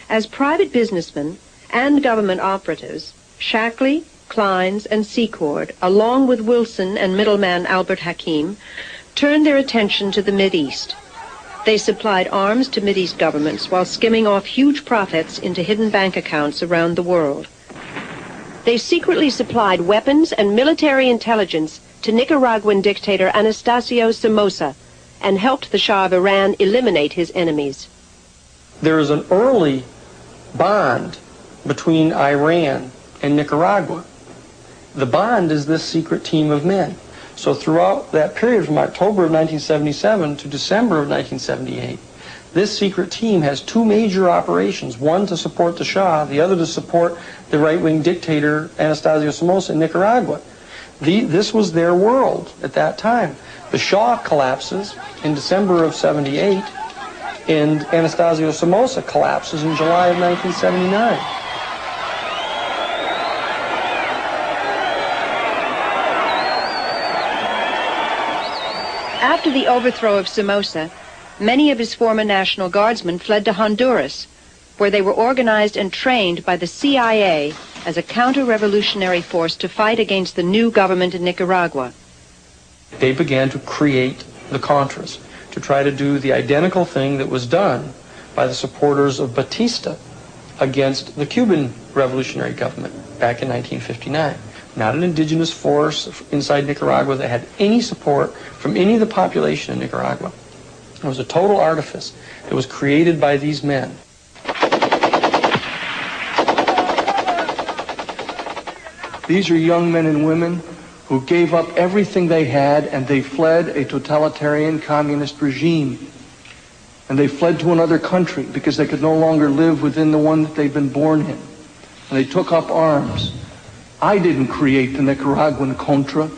As private businessmen and government operatives, Shackley, Kleins, and Secord, along with Wilson and middleman Albert Hakim, turned their attention to the Mideast. They supplied arms to Mideast governments while skimming off huge profits into hidden bank accounts around the world. They secretly supplied weapons and military intelligence to Nicaraguan dictator Anastasio Somoza and helped the Shah of Iran eliminate his enemies. There is an early bond between Iran and Nicaragua. The bond is this secret team of men. So throughout that period from October of 1977 to December of 1978, this secret team has two major operations, one to support the Shah, the other to support the right-wing dictator Anastasio Somoza in Nicaragua. This was their world at that time. The Shah collapses in December of 78, and Anastasio Somoza collapses in July of 1979. After the overthrow of Somoza, many of his former National Guardsmen fled to Honduras, where they were organized and trained by the CIA as a counter-revolutionary force to fight against the new government in Nicaragua. They began to create the Contras, to try to do the identical thing that was done by the supporters of Batista against the Cuban revolutionary government back in 1959. Not an indigenous force inside Nicaragua that had any support from any of the population in Nicaragua. It was a total artifice that was created by these men. These are young men and women who gave up everything they had, and they fled a totalitarian communist regime. And they fled to another country because they could no longer live within the one that they'd been born in. And they took up arms. I didn't create the Nicuraguan Contra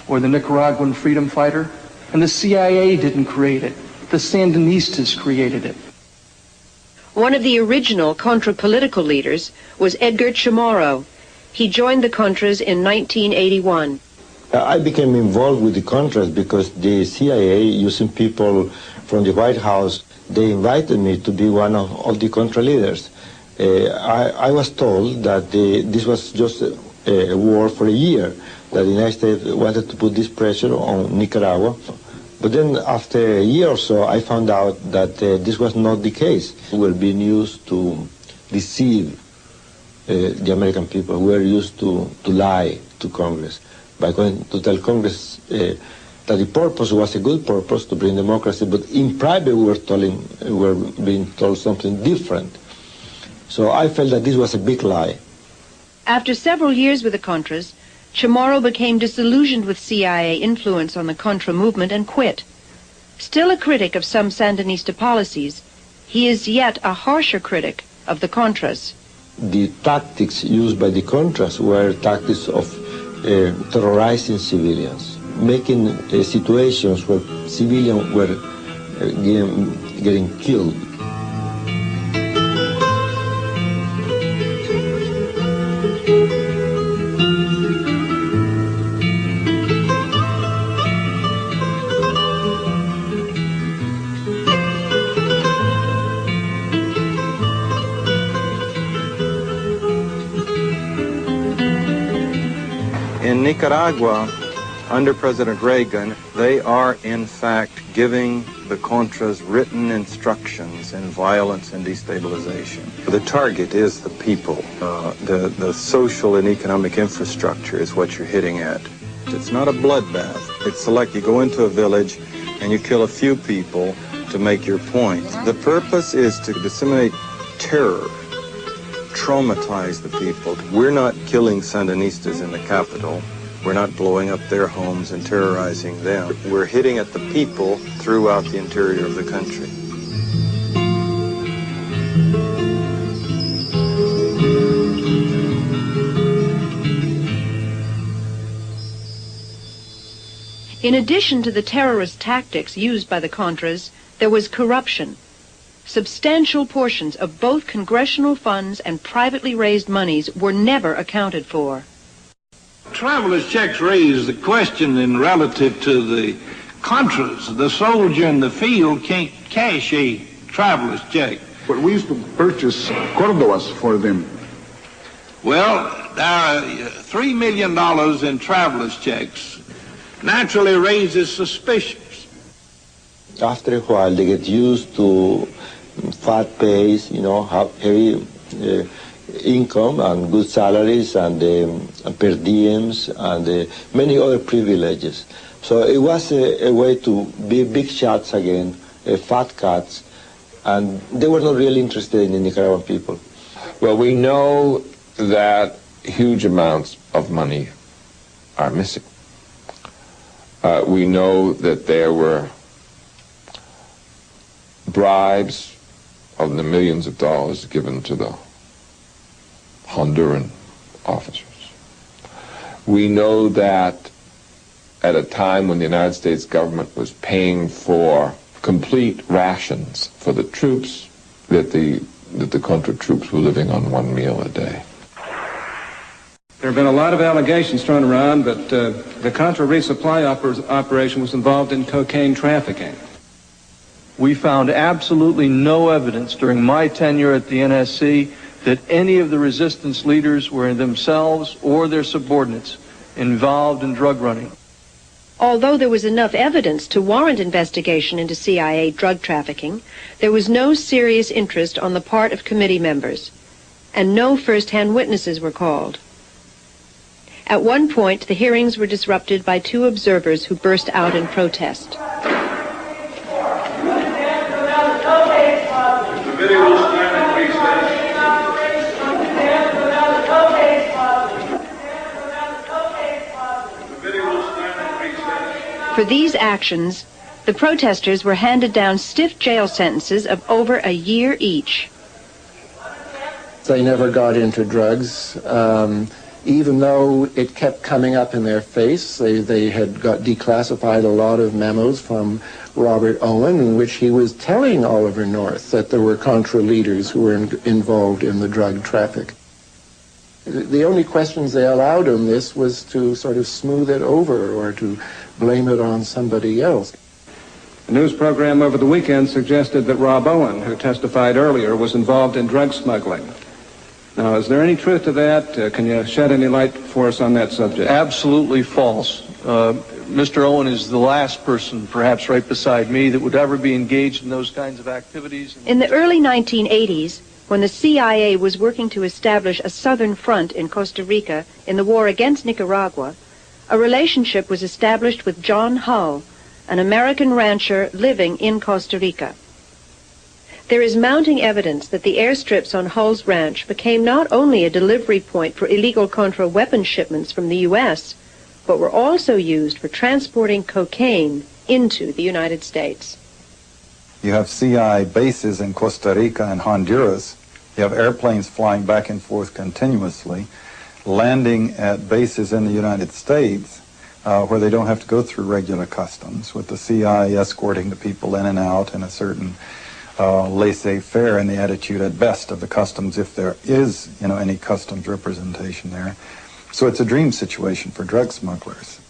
or the Nicaraguan freedom fighter, and the CIA didn't create it. The Sandinistas created it. One of the original Contra political leaders was Edgar Chamorro. He joined the Contras in 1981. I became involved with the Contras because the CIA, using people from the White House, they invited me to be one of the Contra leaders. I was told that this was just a war for a year, that the United States wanted to put this pressure on Nicaragua. But then after a year or so, I found out that this was not the case. We were being used to deceive the American people. We were used to lie to Congress by going to tell Congress that the purpose was a good purpose to bring democracy, but in private we were being told something different. So I felt that this was a big lie. After several years with the Contras, Chamorro became disillusioned with CIA influence on the Contra movement and quit. Still a critic of some Sandinista policies, he is yet a harsher critic of the Contras. The tactics used by the Contras were tactics of terrorizing civilians, making situations where civilians were getting killed. In Nicaragua, under President Reagan, they are in fact giving the Contras written instructions in violence and destabilization. The target is the people. The social and economic infrastructure is what you're hitting at. It's not a bloodbath. It's like you go into a village and you kill a few people to make your point. The purpose is to disseminate terror, traumatize the people. We're not killing Sandinistas in the capital. We're not blowing up their homes and terrorizing them. We're hitting at the people throughout the interior of the country. In addition to the terrorist tactics used by the Contras, there was corruption. Substantial portions of both congressional funds and privately raised monies were never accounted for. Traveler's checks raise the question in relative to the Contras. The soldier in the field can't cash a traveler's check. But we used to purchase Cordobas for them. Well, $3 million in traveler's checks naturally raises suspicions. After a while, they get used to fat pays, heavy income and good salaries and per diems and many other privileges. So it was a way to be big shots again, fat cats, and they were not really interested in the Nicaraguan people. Well, we know that huge amounts of money are missing. We know that there were bribes of the millions of dollars given to the Honduran officers. We know that at a time when the United States government was paying for complete rations for the troops, that the Contra troops were living on one meal a day. There have been a lot of allegations thrown around, but the Contra resupply operation was involved in cocaine trafficking. We found absolutely no evidence during my tenure at the NSC that any of the resistance leaders were themselves or their subordinates involved in drug running. Although there was enough evidence to warrant investigation into CIA drug trafficking, there was no serious interest on the part of committee members, and no first-hand witnesses were called. At one point, the hearings were disrupted by two observers who burst out in protest. The video will stand in recess. The video will stand in recess. For these actions, the protesters were handed down stiff jail sentences of over a year each. They never got into drugs. Even though it kept coming up in their face, they had got declassified a lot of memos from Robert Owen in which he was telling Oliver North that there were Contra leaders who were involved in the drug traffic. The only questions they allowed him this was to sort of smooth it over or to blame it on somebody else. A news program over the weekend suggested that Rob Owen, who testified earlier, was involved in drug smuggling. Now, is there any truth to that? Can you shed any light for us on that subject? Absolutely false. Mr. Owen is the last person, perhaps right beside me, that would ever be engaged in those kinds of activities. In the early 1980s, when the CIA was working to establish a southern front in Costa Rica in the war against Nicaragua, a relationship was established with John Hull, an American rancher living in Costa Rica. There is mounting evidence that the airstrips on Hull's ranch became not only a delivery point for illegal Contra weapon shipments from the U.S., but were also used for transporting cocaine into the United States. You have CI bases in Costa Rica and Honduras. You have airplanes flying back and forth continuously, landing at bases in the United States where they don't have to go through regular customs, with the CI escorting the people in and out in a certain laissez-faire in the attitude at best of the customs, if there is, any customs representation there. So it's a dream situation for drug smugglers.